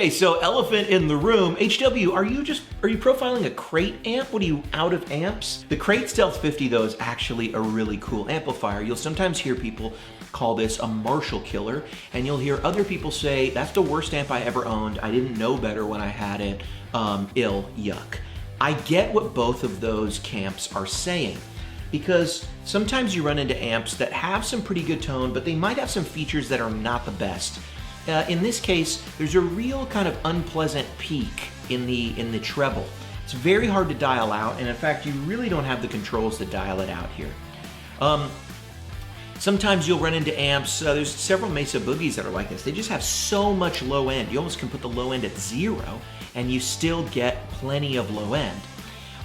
Okay, so elephant in the room. HW, are you profiling a crate amp? What are you, out of amps? The Crate Stealth 50 though is actually a really cool amplifier. You'll sometimes hear people call this a Marshall killer, and you'll hear other people say, that's the worst amp I ever owned. I didn't know better when I had it. Yuck. I get what both of those camps are saying, because sometimes you run into amps that have some pretty good tone, but they might have some features that are not the best. In this case, there's a real kind of unpleasant peak in the treble. It's very hard to dial out, and in fact, you really don't have the controls to dial it out here. Sometimes you'll run into amps, there's several Mesa Boogies that are like this. They just have so much low end. You almost can put the low end at 0, and you still get plenty of low end.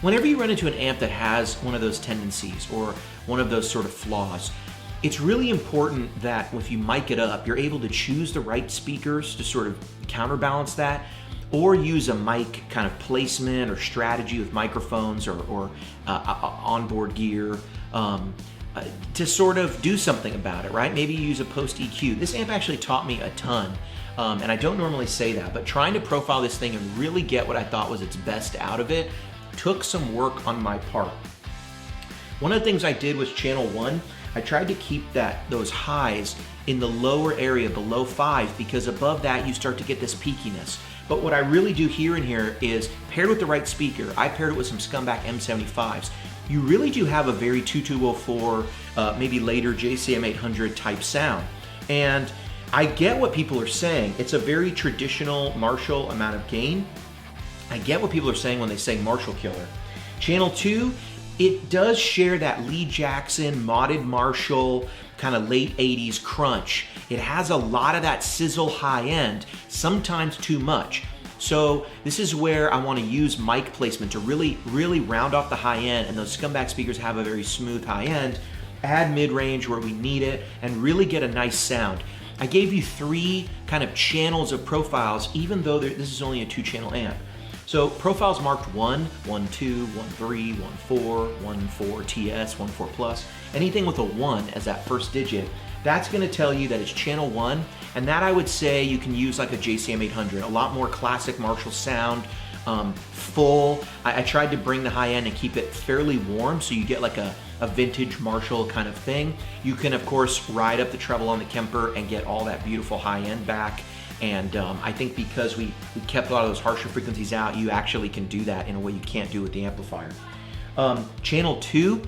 Whenever you run into an amp that has one of those tendencies or one of those sort of flaws, it's really important that if you mic it up, you're able to choose the right speakers to sort of counterbalance that, or use a mic kind of placement or strategy with microphones or onboard gear to sort of do something about it, right? Maybe you use a post EQ. This amp actually taught me a ton, and I don't normally say that, but trying to profile this thing and really get what I thought was its best out of it took some work on my part. One of the things I did was channel 1. I tried to keep those highs in the lower area below 5, because above that you start to get this peakiness. But what I really do here and here is, paired with the right speaker, I paired it with some Scumbag M75s. You really do have a very 2204, maybe later JCM 800 type sound. And I get what people are saying. It's a very traditional Marshall amount of gain. I get what people are saying when they say Marshall killer. Channel 2, it does share that Lee Jackson modded Marshall kind of late 80s crunch. It has a lot of that sizzle high end, sometimes too much. So this is where I want to use mic placement to really round off the high end, and those Scumbag speakers have a very smooth high end, add mid-range where we need it, and really get a nice sound. I gave you 3 kind of channels of profiles, even though this is only a 2-channel amp. So profiles marked 1, 1, 2, 1, 3, 1, 4, 1, 4 TS, 1, 4 plus, anything with a 1 as that first digit, that's gonna tell you that it's channel 1, and that I would say you can use like a JCM 800, a lot more classic Marshall sound, full. I tried to bring the high end and keep it fairly warm so you get like a vintage Marshall kind of thing. You can of course ride up the treble on the Kemper and get all that beautiful high end back. And I think because we kept a lot of those harsher frequencies out, you actually can do that in a way you can't do with the amplifier. Channel 2,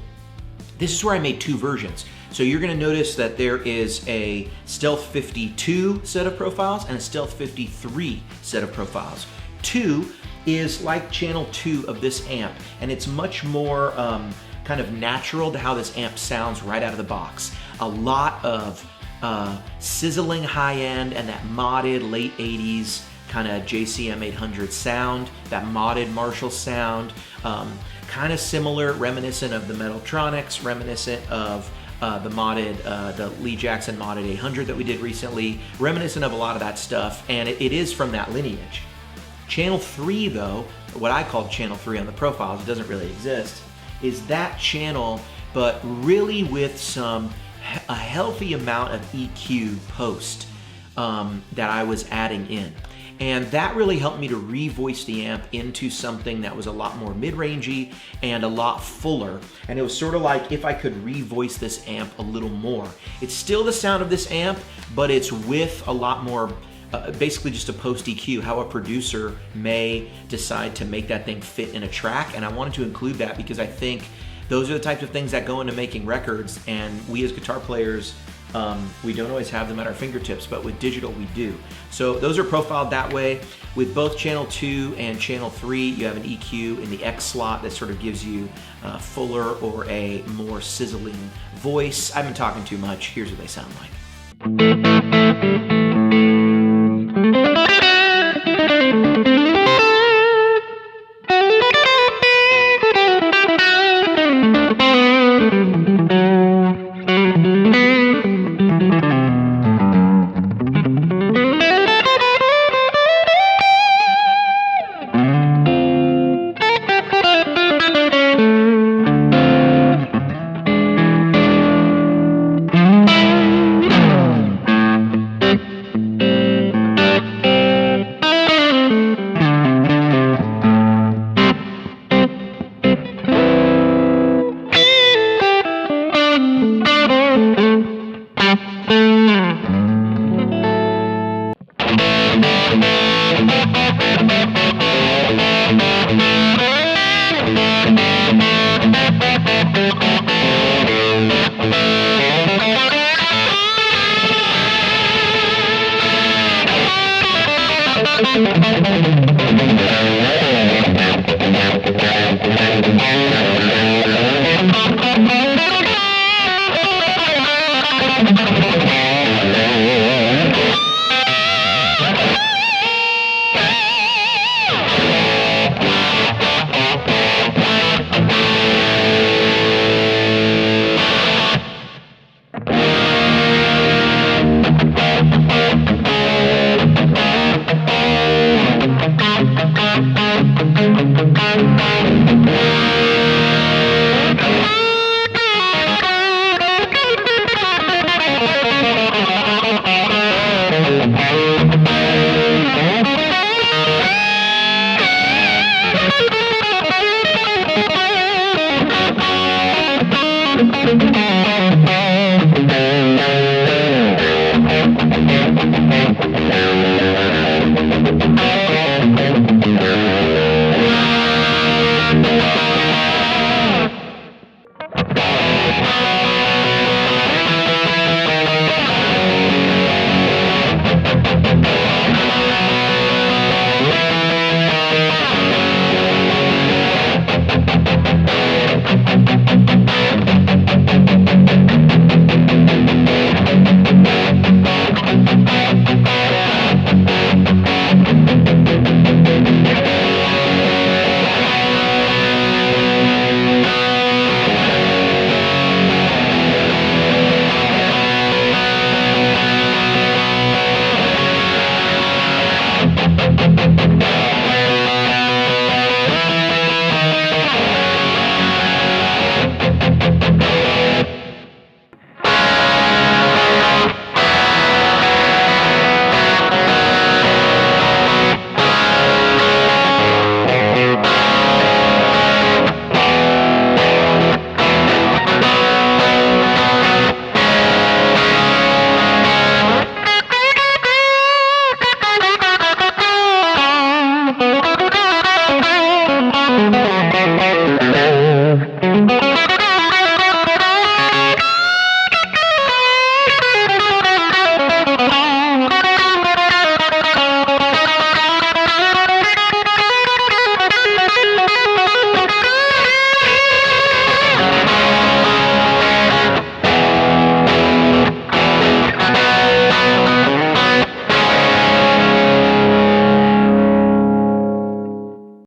this is where I made 2 versions. So you're gonna notice that there is a Stealth 52 set of profiles and a Stealth 53 set of profiles. 2 is like channel 2 of this amp, and it's much more kind of natural to how this amp sounds right out of the box. A lot of sizzling high end and that modded late 80s kind of JCM 800 sound, that modded Marshall sound, kind of similar, reminiscent of the Metaltronics, reminiscent of the modded, the Lee Jackson modded 800 that we did recently, reminiscent of a lot of that stuff, and it is from that lineage. Channel 3 though, what I call channel 3 on the profiles, it doesn't really exist, is that channel, but really with a healthy amount of EQ post that I was adding in. And that really helped me to revoice the amp into something that was a lot more mid-rangey and a lot fuller. And it was sort of like if I could revoice this amp a little more. It's still the sound of this amp, but it's with a lot more, basically just a post EQ, how a producer may decide to make that thing fit in a track. And I wanted to include that because I think those are the types of things that go into making records, and we as guitar players, we don't always have them at our fingertips, but with digital we do. So those are profiled that way. With both channel 2 and channel 3, you have an EQ in the X slot that sort of gives you a fuller or a more sizzling voice. I've been talking too much. Here's what they sound like.